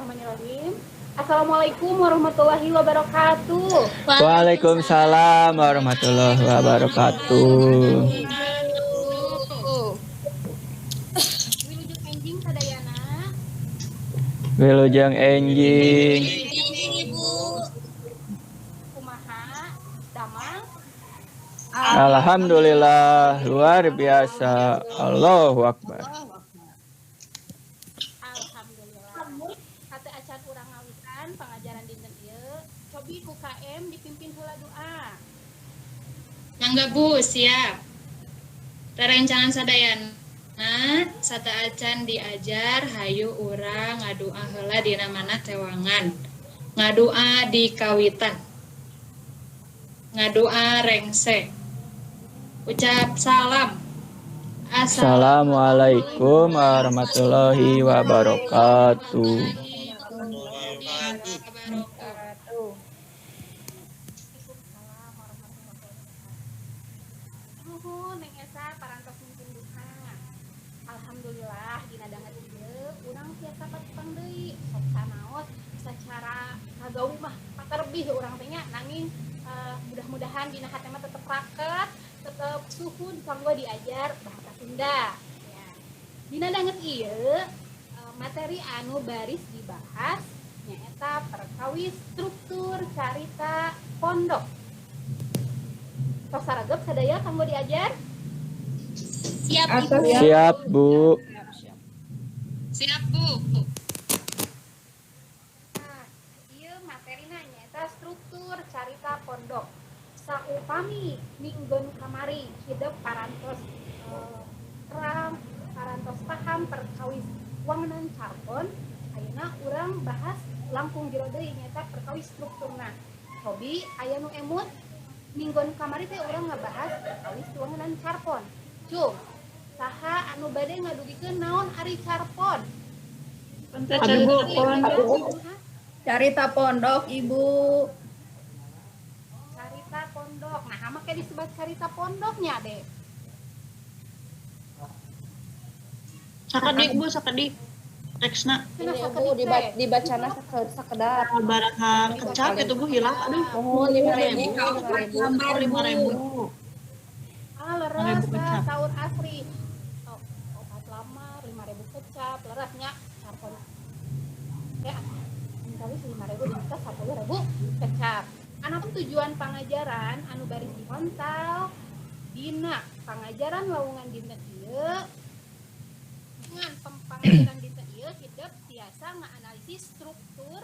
Bismillahirrahmanirrahim. Assalamualaikum warahmatullahi wabarakatuh. Waalaikumsalam warahmatullahi wabarakatuh. Wilujeng enjing sadayana. Wilujeng enjing. Kumaha damang. Alhamdulillah luar biasa. Allahu Akbar. Alhamdulillah. Kata acan urang ngawitan pengajaran dinten ieu. Cobi ku KM dipimpin heula doa. Mangga Bu, siap. Tarencangan sadayana sata acan diajar hayu urang ngadua heula dina mana tewangan. Ngadua di kawitan. Ngadua rengse. Ucap salam. Assalamualaikum warahmatullahi wabarakatuh. Waalaikumsalam warahmatullahi wabarakatuh. Nuhun Neng Esa parantos mimpin duha. Alhamdulillah dina danget ieu urang tiasa patepang deui sok sanaos sacara kagawi mah paterbih urang teh nya nanging mudah-mudahan dina hate mah tetep raket, tetep suhun kanggo diajar bahasa Sunda. Ya. Dina danget ieu materi anu baris dibahas nyaeta perkawis struktur carita pondok. Tos saregep sadaya kanggo diajar? Siap Ibu. Siap, Bu. Siap Bu. Nah, ieu materina nyaeta struktur carita pondok. Saupami minggon kamari hidup parantos terang, parantos paham perkawis wangunan carpon, ayeuna urang bahas langkung jero deui nyaeta perkawis strukturna. Hobi aya nu emut minggon kamari teh urang ngabahas perkawis wangunan carpon. Cung, saha anu bade ngadugikeun naon ari carpon? Carita pondok, Ibu. Carita pondok. Nah, mah kayak disebut carita pondoknya deh. Sakedik Bu, sakedik. Teksna Kenapa Bu, kedik teh? dibacana sekedar. baraha kecap itu Bu hilang. Aduh, Oh, 5.000. 5.000. Ah, leres 5.000 dah kecap. sahur asri. Oh, obat lama 5.000 kecap, leresnya carpon. Ya, tapi 5.000 bisa 10.000 kecap. Anapun tujuan pengajaran anu baris dikontal dina pengajaran lawungan dinten ieu dengan pengajaran dinten ieu hidup tiasa nganalisis struktur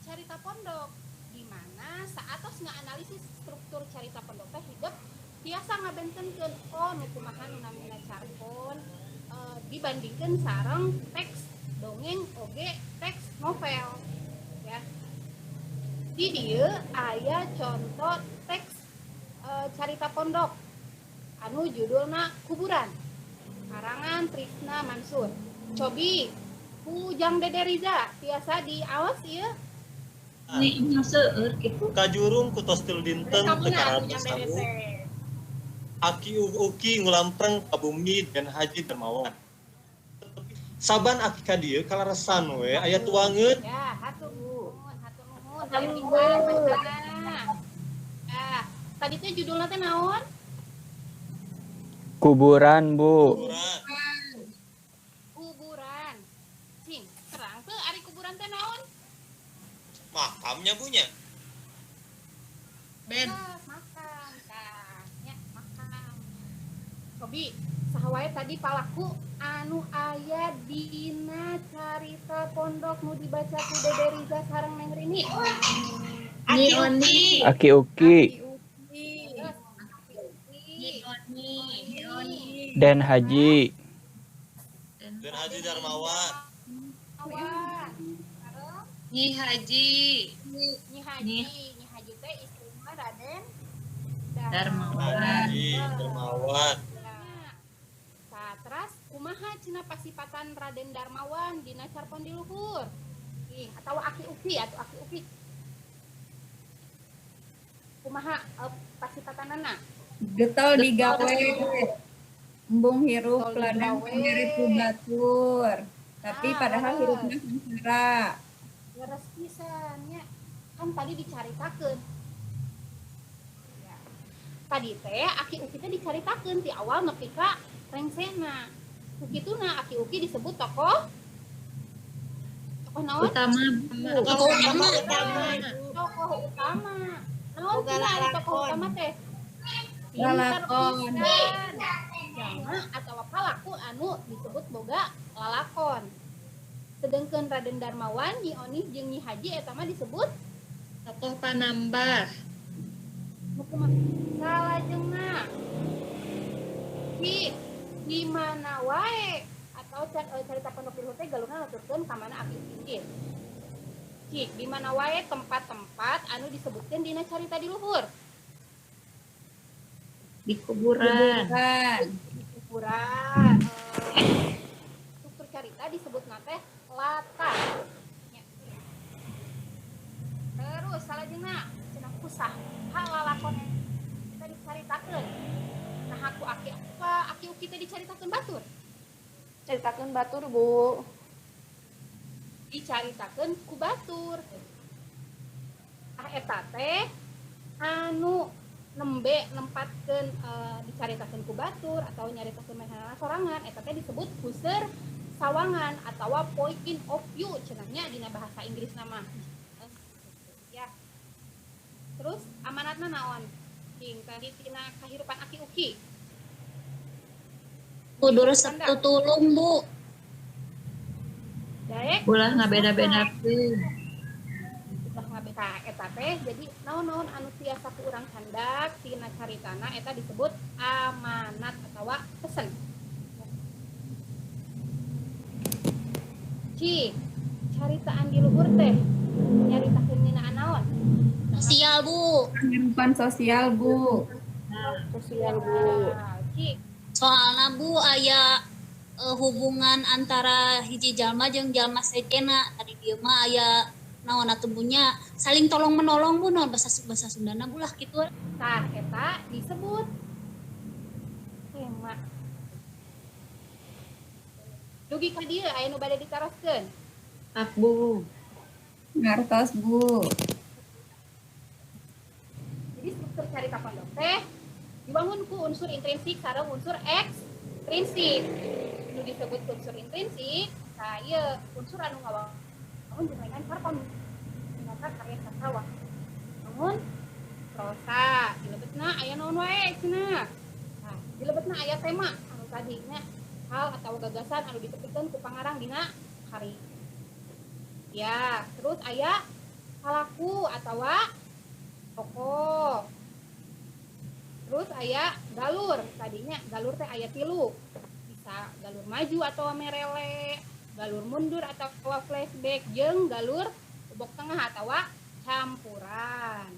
carita pondok, di mana saatos nganalisis struktur carita pondok teh hidup tiasa ngabentenkeun nu kumaha nu namina carpon dibandingkeun sareng teks dongeng oge teks novel ya. Di dieu aya contoh teks carita pondok anu judulna Kuburan karangan Trisna Mansur. Cobi Pujang Dede Riza tiasa diawas ieu. Ini seueur kitu. Kajurung kutos tilu dinten tekaran Pujang Dede tamu teh. Aki uki ngulampreng ka bumi dan haji dermawan. Saban aki ka dieu kalaresan we aya tuangeun. Ya, hatur nuhun, hatur nuhun. Aya pisan bacana. Ah, tadi teh judulna teh naon? Kuburan, Bu. Kuburan. Cing, terang teu ari kuburan teh naon? Makamnya punya. Ben. Makam. Tah, nya makam. Cobi, saha wae tadi palaku anu aya dina carita pondok nu dibaca ku Dede Riza sareng Neng Rini. Nioni. Aki uki. Terus, Den Haji. Dan Haji Darmawan. Awan. Sareng Nyi Haji. Nyi Haji teh istrina Raden Darmawan. Haji Darmawan. Satras kumaha cenah pasipatan Raden Darmawan dina carpon di luhur. Ih, atau Aki Uki atau Aki Uki. Kumaha pasipatanana? Getol digawe. Embung hirup Getol ladang digawe. pameri batur. Tapi Ah, padahal leres. hirupnya sengsara. Leres pisannya. Kan tadi dicaritakeun. Ya. Tadi teh aki uki teh dicaritakeun ti awal nepi ka rengsena. Begituna aki uki disebut tokoh naon? Utama. Tokoh utama. Naon cenah ari tokoh utama teh? Lalakon. Jalma atawa palaku anu disebut boga lalakon. Sedengkeun Raden Darmawan, Nyi Onih jeung Nyi Haji eta mah disebut Tokoh panambah. nu kumaha? Salajengna. Di mana wae atau carita pondok di teh galungna nuturkeun ka mana aki pinggir. Cik, di mana wae tempat-tempat anu disebutkeun dina carita di luhur. Di kuburan. Di kuburan. Struktur carita disebut teh latar. Ya. Terus salajengna cenah kusah hal lalakon kita dicaritakeun. Nah aku aki uki teh dicaritakeun batur. Ceritakeun batur, Bu. Dicaritakeun ku batur. Eta teh anu nempatkeun dicaritakeun ku batur atau nyaritakeun manehna sorangan eta teh disebut puseur sawangan atawa point of view cenahnya dina bahasa Inggris nama. Ya. Terus amanatna naon? Cing tadi tina kahirupan aki uki. Kudu resep tutulung, Bu. Daek Ulah ngabeda-bedakeun. udah ngabeta eta teh jadi naon-naon anu tiasa ku urang candak tina caritana eta disebut amanat atawa pesen. Cik, caritaan di luhur teh nyaritakeun ngeunaan naon? Sosial, Bu. Kehidupan sosial, Bu. Sosial Bu. Cik, Soalna Bu aya hubungan antara hiji jalma jeung jalma sekena. Tadi dieu mah aya naonna tubuhnya saling tolong menolong Bu, naon bahasa Sundana Bu lah kitu. tah eta disebut tema. Dugi ka dieu aya nu bade ditaroskeun. Pak, Bu. Ngartos, Bu. Jadi struktur carita pondok teh dibangun ku unsur intrinsik sareng unsur ekstrinsik. Nu disebut unsur intrinsik, saya unsur anu ngawangun jenengan karton. Ternyata karya sastrawan. Namun prosa, dilebetna aya naon wae cenah. Nah, dilebetna aya tema anu tadinya hal atau gagasan anu ditepikeun ku pangarang dina karya. Ya, terus aya palaku atawa tokoh. Terus aya galur, tadinya galur teh aya 3. Bisa galur maju atau merele, galur mundur atau flashback, jeung galur ubok tengah atau campuran.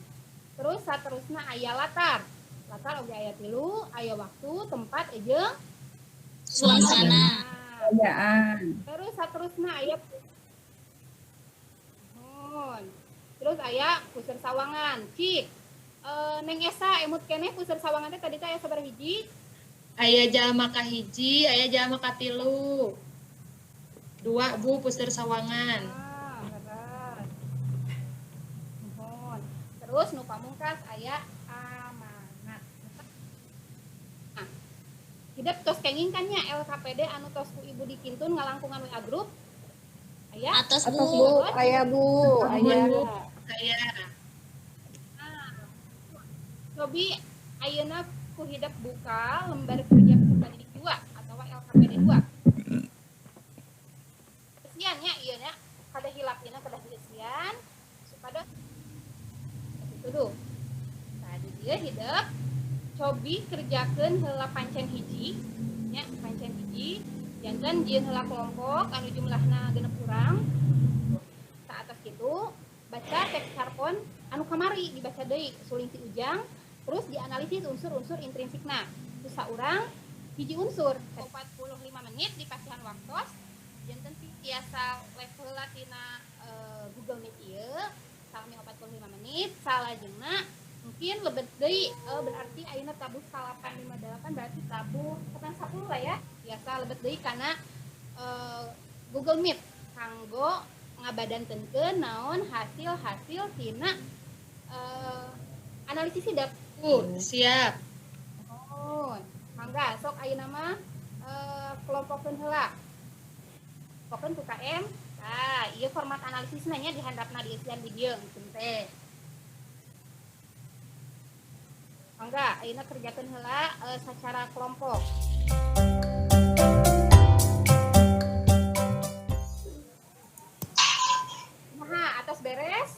Terus saterusna aya latar. Latar oge aya 3, aya waktu, tempat, jeung Suasana. Kerjaan. Terus saterusna aya terus aya puseur sawangan. Cik, Neng Esa emut keneh puseur sawangan teh tadi teh aya sabaraha hiji? Aya jalma kahiji, aya jalma katilu. 2 Bu puseur sawangan. Beres. Mohon. Terus nu pamungkas aya amanat. Nah, hidup tos kenging kan nya LKPD anu tos ku ibu dikintun ngalangkungan WA grup. Aya Atas Atas, Bu. Bu. Aya, Bu. Aya. Saya Cobi ayeuna ku hidup buka lembar kerja peserta didik 2 atau LKPD 2. Kesian nya ieu nya kada hilapina kada kesian supaya itu tuh. Tadi dia hidup cobi kerjakeun heula pancen hiji nya pancen hiji janten jieun heula kelompok anu jumlahna 6 urang. Sa atas kitu baca teks harpon anu kamari dibaca deui suling si Ujang terus dianalisis unsur-unsur intrinsikna ku saurang hiji unsur 45 menit dipasihan waktos janten tiasa level tina Google Meet ieu salami 45 menit salajengna mungkin lebih deui berarti ayeuna tabuh ka 858 berarti tabuh katang 10 lah ya biasa lebih deui kana Google Meet kanggo ngabadantenkeun naon hasil-hasil tina analisis hidup. Bu, siap. Oh, mangga sok ayeuna mah kelompokkeun heula. Pokoknya UKM. Nah, ieu format analisis nya di handapna di isian video engkeun teh. Mangga ayeuna kerjakeun heula secara kelompok. Nah, atas beres.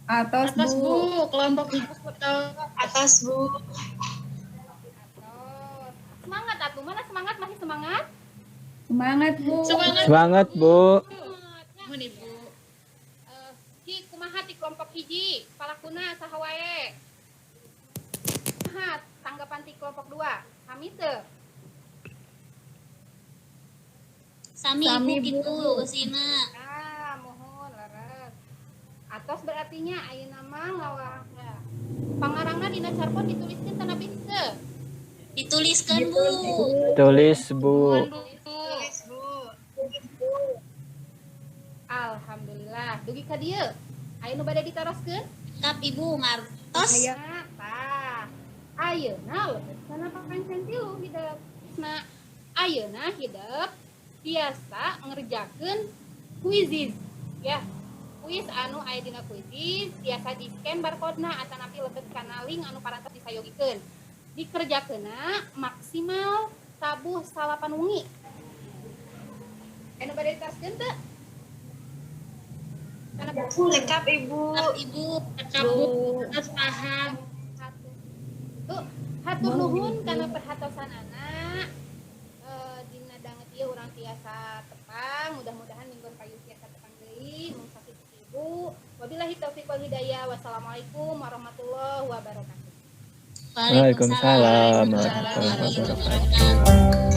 Atas, Atas Bu. Bu, kelompok atas Bu. Atas. Semangat atuh, mana semangat masih semangat? Semangat, Bu. Semangat. Semangat, Bu. Mohon Ibu. Hi kumaha ti kelompok hiji, palakuna saha wae. Kumaha tanggapan ti kelompok 2? Sami teu? Sami Sami, ibu gitu Bu. kesina. Ah, mohon leres. Atos berartinya ayeuna mah ngawah. Pangarangna dina carpon dituliskeun tana bisa. Dituliskan Bu. Tulis, Bu. Tulis Bu. Alhamdulillah. Dugi ka dieu. Ayeuna bade ditaroskeun? Kap ibu ngartos. Ayeuna tah. Ayeuna leuweut kana pakancan tilu hidup. Nah, ayeuna hidup biasa ngerjakeun quizzes ya. Kuis anu aya dina quizzes biasa di scan barcode-na atanapi leuweut kana link anu parantos disayogikeun. Dikerjakeunna maksimal tabuh salapan wengi. Anu bade ditaroskeun teu? Kana Cekap Ibu. Kap ibu. Cekap Bu. Atas paham. Tuh, hatur nuhun karena perhatosan anak. Dina danget ieu urang tiasa tepang, mudah-mudahan minggu kayu tiasa tepang deui mung sakit ibu. Wabillahi taufiq wal hidayah. Wassalamualaikum warahmatullahi wabarakatuh. Waalaikumsalam warahmatullahi wabarakatuh.